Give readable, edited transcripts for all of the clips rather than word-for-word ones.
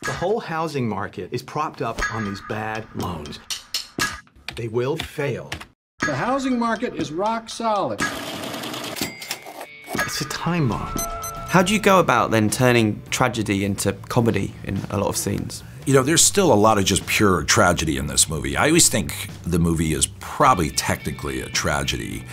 The whole housing market is propped up on these bad loans. They will fail. The housing market is rock solid. It's a time bomb. How do you go about then turning tragedy into comedy in a lot of scenes? You know, there's still a lot of just pure tragedy in this movie. I always think the movie is probably technically a tragedy.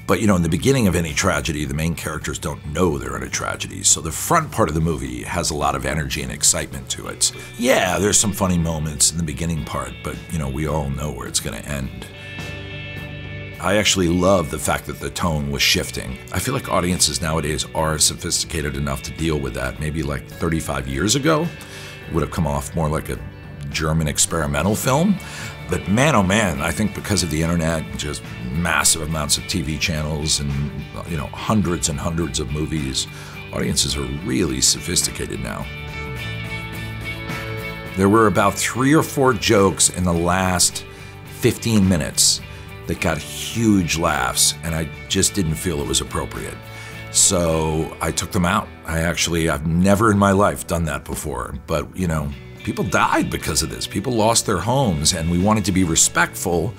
But, you know, in the beginning of any tragedy, the main characters don't know they're in a tragedy. So the front part of the movie has a lot of energy and excitement to it. Yeah, there's some funny moments in the beginning part, but, you know, we all know where it's going to end. I actually love the fact that the tone was shifting. I feel like audiences nowadays are sophisticated enough to deal with that. Maybe like 35 years ago, it would have come off more like a German experimental film. But man, oh man, I think because of the internet, just massive amounts of TV channels and, you know, hundreds and hundreds of movies, audiences are really sophisticated now. There were about 3 or 4 jokes in the last 15 minutes that got huge laughs, and I just didn't feel it was appropriate. So I took them out. I've never in my life done that before, but, you know, people died because of this. People lost their homes, and we wanted to be respectful.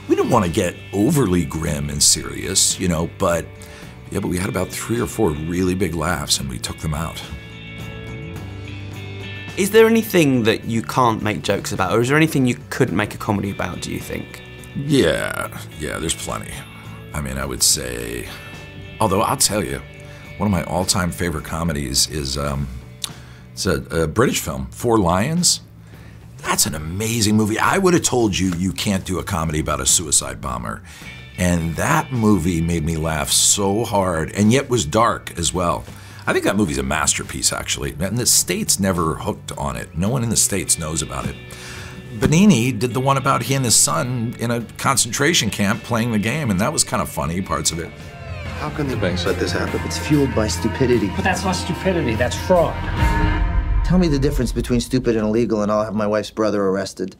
We didn't want to get overly grim and serious, you know, but we had about 3 or 4 really big laughs, and we took them out. Is there anything that you can't make jokes about, or is there anything you couldn't make a comedy about, do you think? Yeah, there's plenty. I mean, I would say, although I'll tell you, one of my all-time favorite comedies is, it's a British film, 4 Lions. That's an amazing movie. I would have told you you can't do a comedy about a suicide bomber. And that movie made me laugh so hard, and yet was dark as well. I think that movie's a masterpiece, actually. And the States never hooked on it. No one in the States knows about it. Benigni did the one about he and his son in a concentration camp playing the game, and that was kind of funny, parts of it. How can the banks let this happen? It's fueled by stupidity. But that's not stupidity, that's fraud. Tell me the difference between stupid and illegal, and I'll have my wife's brother arrested.